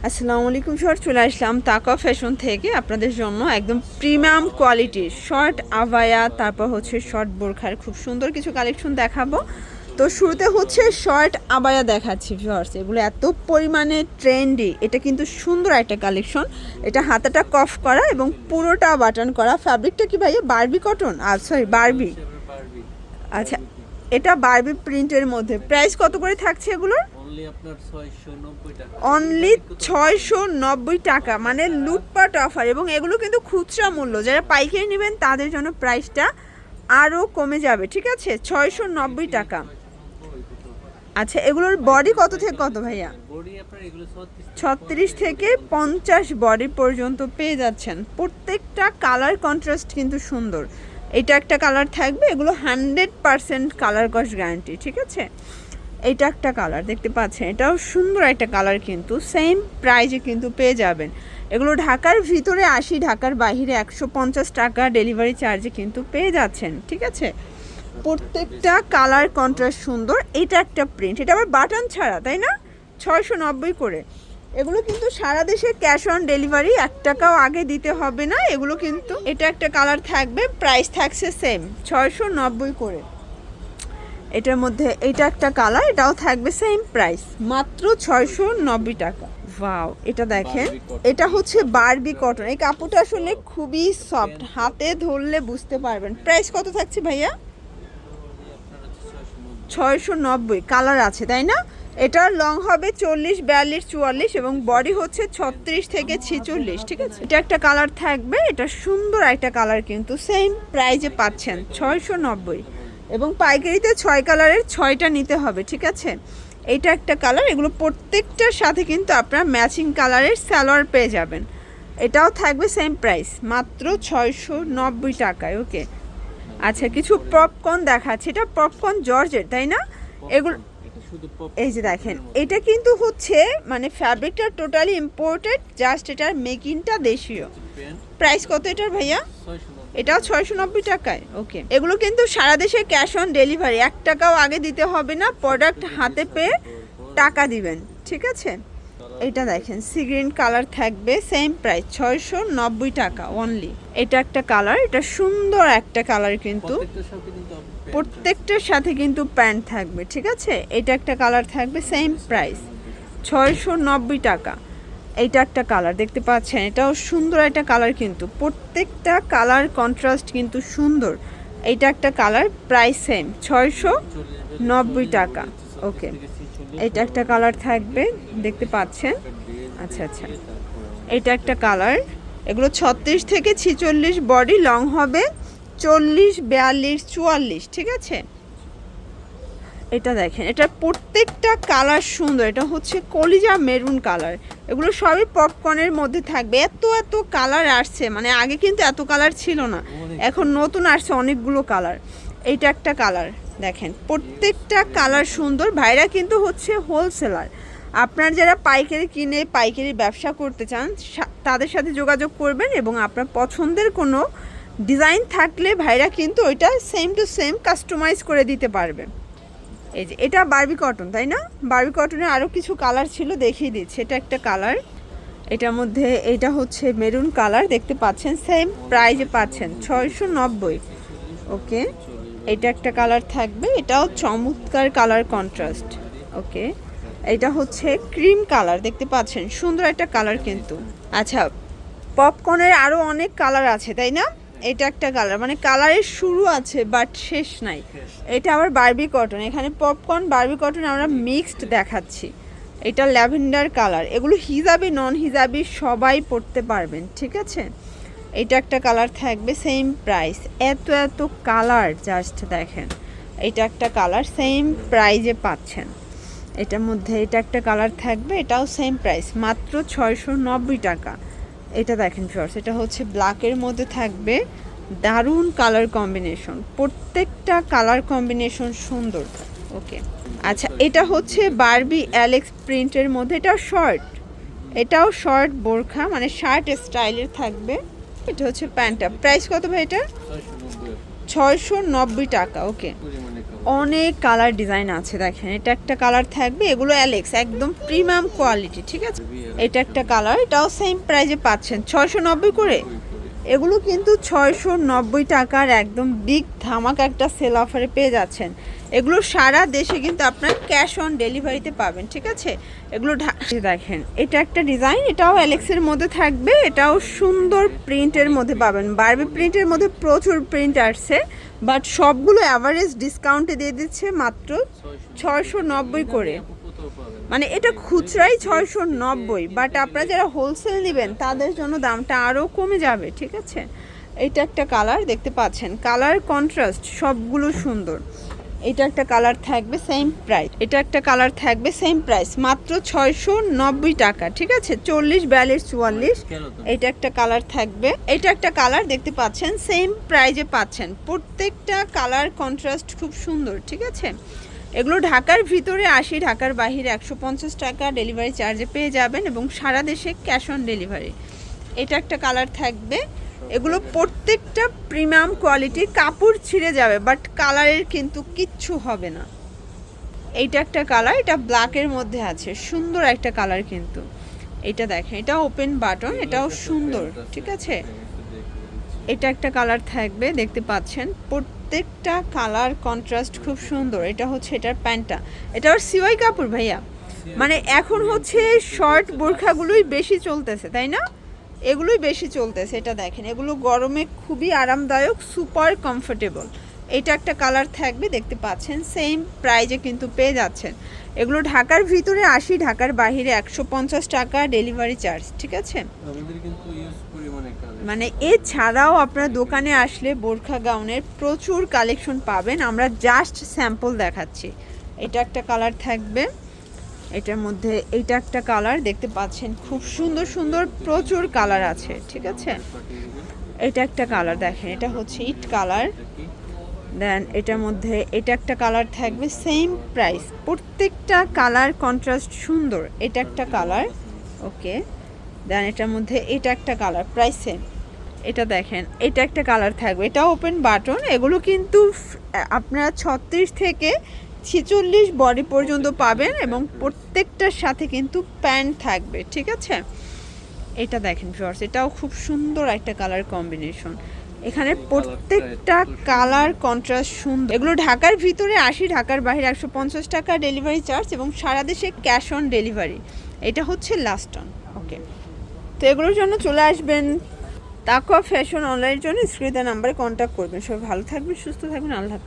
আসসালামু আলাইকুম স্যার, চলে আসলাম তাকওয়া ফ্যাশন থেকে আপনাদের জন্য একদম প্রিমিয়াম কোয়ালিটির শর্ট আভায়া, তারপর হচ্ছে শর্ট বোরখার খুব সুন্দর কিছু কালেকশন দেখাবো। তো শুরুতে হচ্ছে শর্ট আবায়া দেখাচ্ছি ভিউয়ার্স, এগুলো এত পরিমাণে ট্রেন্ডি। এটা কিন্তু সুন্দর একটা কালেকশন। এটা হাতাটা কফ করা এবং পুরোটা বাটন করা। ফ্যাব্রিকটা কি ভাইয়া বারবি কটন? Sorry Barbie. আচ্ছা, এটা বারবি প্রিন্টের মধ্যে। প্রাইস কত করে থাকছে এগুলোর? অনলি 690 টাকা, মানে লুটপাট অফার। এবং এগুলো কিন্তু খুচরা মূল্য, যারা পাইকারি নেবেন তাদের জন্য প্রাইসটা আরও কমে যাবে, ঠিক আছে? 690 টাকা। আচ্ছা, এগুলোর বডি কত থেকে কত ভাইয়া? 36 থেকে 50 বডি পর্যন্ত পেয়ে যাচ্ছেন। প্রত্যেকটা কালার কন্ট্রাস্ট কিন্তু সুন্দর। এটা একটা কালার থাকবে, এগুলো 100% কালার কস গ্যারান্টি, ঠিক আছে? এটা একটা কালার দেখতে পাচ্ছেন, এটাও সুন্দর একটা কালার, কিন্তু সেম প্রাইজে কিন্তু পেয়ে যাবেন। এগুলো ঢাকার ভিতরে 80, ঢাকার বাইরে 150 টাকা ডেলিভারি চার্জে কিন্তু পেয়ে যাচ্ছেন, ঠিক আছে? প্রত্যেকটা কালার কন্ট্রাস্ট সুন্দর। এটা একটা প্রিন্ট, এটা আবার বাটন ছাড়া, তাই না? 690 করে। এগুলো কিন্তু সারা দেশে ক্যাশ অন ডেলিভারি, 1 টাকাও আগে দিতে হবে না এগুলো কিন্তু। এটা একটা কালার থাকবে, প্রাইস থাকছে সেম 690 করে। এটার মধ্যে এটা একটা কালার, এটাও থাকবে সেম প্রাইস, মাত্র 690 টাকা। ওয়াও, এটা দেখেন, এটা হচ্ছে বারবি কটন। এই কাপড়টা আসলে খুবই সফট, হাতে ধরলে বুঝতে পারবেন। প্রাইস কত থাকছে ভাইয়া? 690। কালার আছে তাই না? এটার লং হবে 40, 42, 44 এবং বডি হচ্ছে 36 থেকে 46, ঠিক আছে? এটা একটা কালার থাকবে, এটা সুন্দর একটা কালার, কিন্তু সেম প্রাইজে পাচ্ছেন 690। এবং পাইকারিতে 6 কালারের 6টা নিতে হবে, ঠিক আছে? এইটা একটা কালার। এগুলো প্রত্যেকটার সাথে কিন্তু আপনারা ম্যাচিং কালারের সালোয়ার পেয়ে যাবেন। এটাও থাকবে সেম প্রাইস, মাত্র 690 টাকায়। ওকে, আচ্ছা, কিছু পপকর্ন দেখাচ্ছে। এটা পপকর্ন জর্জের, তাই না? এগুলো এই যে দেখেন, এটা কিন্তু হচ্ছে মানে ফ্যাব্রিকটা টোটালি ইম্পোর্টেড, জাস্ট এটার মেকিংটা দেশীয়। প্রাইস কত এটার ভাইয়া? এটাও 690 টাকায়। ওকে, এগুলো কিন্তু সারা দেশে ক্যাশ অন ডেলিভারি, 1 টাকাও আগে দিতে হবে না, প্রোডাক্ট হাতে পেয়ে টাকা দিবেন, ঠিক আছে? এটা দেখেন, সি গ্রিন কালার থাকবে, সেম প্রাইস 690 টাকা অনলি। এটা একটা কালার, এটা সুন্দর একটা কালার, কিন্তু প্রত্যেকটার সাথে কিন্তু প্যান্ট থাকবে, ঠিক আছে? এটা একটা কালার থাকবে, সেম প্রাইস 690 টাকা। এইটা একটা কালার দেখতে পাচ্ছেন, এটাও সুন্দর একটা কালার, কিন্তু প্রত্যেকটা কালার কন্ট্রাস্ট কিন্তু সুন্দর। এইটা একটা কালার, প্রাইস সেম 690 টাকা। ওকে, এটা একটা কালার থাকবে, দেখতে পাচ্ছেন। আচ্ছা আচ্ছা, এটা একটা কালার। এগুলো 36 থেকে 46 বডি, লং হবে 40, 42, 44, ঠিক আছে? এটা দেখেন, এটা প্রত্যেকটা কালার সুন্দর। এটা হচ্ছে কলিজা মেরুন কালার। এগুলো সবই পপকর্নের মধ্যে থাকবে। এত এত কালার আসছে, মানে আগে কিন্তু এত কালার ছিল না, এখন নতুন আসছে অনেকগুলো কালার। এইটা একটা কালার দেখেন, প্রত্যেকটা কালার সুন্দর। ভাইরা কিন্তু হচ্ছে হোলসেলার, আপনার যারা পাইকারি কিনে পাইকারি ব্যবসা করতে চান তাদের সাথে যোগাযোগ করবেন, এবং আপনার পছন্দের কোনো ডিজাইন থাকলে ভাইরা কিন্তু ওইটা সেম টু সেম কাস্টমাইজ করে দিতে পারবে। এই যে এটা বারবি কটন, তাই না? বারবি কটনের আরও কিছু কালার ছিল, দেখিয়ে দিচ্ছি। এটা একটা কালার, এটার মধ্যে এটা হচ্ছে মেরুন কালার, দেখতে পাচ্ছেন, সেম প্রাইজে পাচ্ছেন 690। ওকে, এটা একটা কালার থাকবে, এটাও চমৎকার কালার কন্ট্রাস্ট। ওকে, এটা হচ্ছে ক্রিম কালার, দেখতে পাচ্ছেন, সুন্দর একটা কালার কিন্তু। আচ্ছা, পপকর্নের আরও অনেক কালার আছে, তাই না? এটা একটা কালার, মানে কালারের শুরু আছে বাট শেষ নাই। এটা আবার বারবি কটন, এখানে পপকর্ন বারবি কটন আমরা মিক্সড দেখাচ্ছি। এটা ল্যাভেন্ডার কালার। এগুলো হিজাবি নন হিজাবি সবাই পরতে পারবেন, ঠিক আছে? এটা একটা কালার থাকবে, সেম প্রাইস। এত এত কালার, জাস্ট দেখেন। এটা একটা কালার, সেম প্রাইজে পাচ্ছেন। এটার মধ্যে এটা একটা কালার থাকবে, এটাও সেম প্রাইস, মাত্র 690 টাকা। এটা দেখেন ফিওর্স, এটা হচ্ছে ব্ল্যাকের মধ্যে থাকবে, দারুণ কালার কম্বিনেশন, প্রত্যেকটা কালার কম্বিনেশন সুন্দর। ওকে, আচ্ছা, এটা হচ্ছে বারবি অ্যালেক্স প্রিন্টের মধ্যে, এটাও শর্ট, এটাও শর্ট বোরখা, মানে শার্ট স্টাইলের থাকবে। এটা হচ্ছে প্যান্টটা। প্রাইস কত ভাই এটা? 690 টাকা। ওকে, অনেক কালার ডিজাইন আছে। দেখেন এটা একটা কালার থাকবে, এগুলো অ্যালেক্স একদম প্রিমিয়াম কোয়ালিটি, ঠিক আছে। এটা একটা কালার, এটাও সেম প্রাইজে পাচ্ছেন 690 করে। এগুলো কিন্তু 690 টাকার একদম বিগ ধামাকা একটা সেল অফারে পেয়ে যাচ্ছেন। এগুলো সারা দেশে কিন্তু আপনার ক্যাশ অন ডেলিভারিতে পাবেন, ঠিক আছে। এগুলো দেখেন এটা একটা ডিজাইন, এটাও অ্যালেক্সের মধ্যে থাকবে, এটাও সুন্দর প্রিন্টের মধ্যে পাবেন। বারবি প্রিন্টের মধ্যে প্রচুর প্রিন্ট আসছে, বাট সবগুলো অ্যাভারেজ ডিসকাউন্টে দিয়ে দিচ্ছে মাত্র 690 করে। মানে এটা খুচরাই 690, বাট আপনারা যারা হোলসেল নেবেন তাদের জন্য দামটা আরও কমে যাবে, ঠিক আছে। এটা একটা কালার দেখতে পাচ্ছেন, কালার কন্ট্রাস্ট সবগুলো সুন্দর। এটা একটা কালার থাকবে সেম প্রাইস, এটা একটা কালার থাকবে সেম প্রাইস মাত্র 690 টাকা, ঠিক আছে। 40, 42, 44। এটা একটা কালার থাকবে, এটা একটা কালার দেখতে পাচ্ছেন সেম প্রাইজে পাচ্ছেন। প্রত্যেকটা কালার কন্ট্রাস্ট খুব সুন্দর, ঠিক আছে। এগুলো ঢাকার ভিতরে 80, ঢাকার বাহিরে 150 টাকা ডেলিভারি চার্জে পেয়ে যাবেন এবং সারা দেশে ক্যাশ অন ডেলিভারি। এটা একটা কালার থাকবে, এগুলো প্রত্যেকটা প্রিমিয়াম কোয়ালিটির, কাপড় ছিঁড়ে যাবে বাট কালারের কিন্তু কিচ্ছু হবে না। এইটা একটা কালার, এটা ব্ল্যাকের মধ্যে আছে, সুন্দর একটা কালার কিন্তু। এটা দেখেন এটা ওপেন বাটন, এটাও সুন্দর, ঠিক আছে। এটা একটা কালার থাকবে দেখতে পাচ্ছেন, প্রত্যেকটা কালার কন্ট্রাস্ট খুব সুন্দর। এটা হচ্ছে এটার প্যান্টটা, এটা ওর সিওয়াই কাপড় ভাইয়া। মানে এখন হচ্ছে শর্ট বোরখাগুলোই বেশি চলতেছে, তাই না? এগুলোই বেশি চলতেছে। এটা দেখেন এগুলো গরমে খুবই আরামদায়ক, সুপার কমফোর্টেবল। এটা একটা কালার থাকবে দেখতে পাচ্ছেন, সেম প্রাইজে কিন্তু পেয়ে যাচ্ছেন। এগুলো ঢাকার ভিতরে 80, ঢাকার বাইরে 150 টাকা ডেলিভারি চার্জ, ঠিক আছে। মানে এছাড়াও আপনার দোকানে আসলে বোরখা গাউনের প্রচুর কালেকশন পাবেন, আমরা জাস্ট স্যাম্পল দেখাচ্ছি। এটা একটা কালার থাকবে, এটার মধ্যে এইটা একটা কালার দেখতে পাচ্ছেন, খুব সুন্দর সুন্দর প্রচুর কালার আছে, ঠিক আছে। এটা একটা কালার দেখেন, এটা হচ্ছে ইট কালার। দেন এটার মধ্যে এটা একটা কালার থাকবে সেম প্রাইস, প্রত্যেকটা কালার কন্ট্রাস্ট সুন্দর। এটা একটা কালার, ওকে। দেন এটার মধ্যে এটা একটা কালার, প্রাইস সেম। এটা দেখেন এটা একটা কালার থাকবে, এটা ওপেন বাটন। এগুলো কিন্তু আপনারা 36 থেকে 46 বডি পর্যন্ত পাবেন এবং প্রত্যেকটার সাথে কিন্তু প্যান্ট থাকবে, ঠিক আছে। এটা দেখেন ভিউয়ার্স, এটাও খুব সুন্দর একটা কালার কম্বিনেশন। এখানে প্রত্যেকটা কালার কন্ট্রাস্ট সুন্দর। এগুলো ঢাকার ভিতরে 80, ঢাকার বাইরে 150 টাকা ডেলিভারি চার্জ এবং সারা দেশে ক্যাশ অন ডেলিভারি। এটা হচ্ছে লাস্ট অন, ওকে। তো এগুলোর জন্য চলে আসবেন তাকওয়া ফ্যাশন অনলাইনের জন্য স্ক্রিনে নাম্বারে কন্ট্যাক্ট করবেন। সবাই ভালো থাকবেন, সুস্থ থাকবেন, আল্লাহ হাফেজ।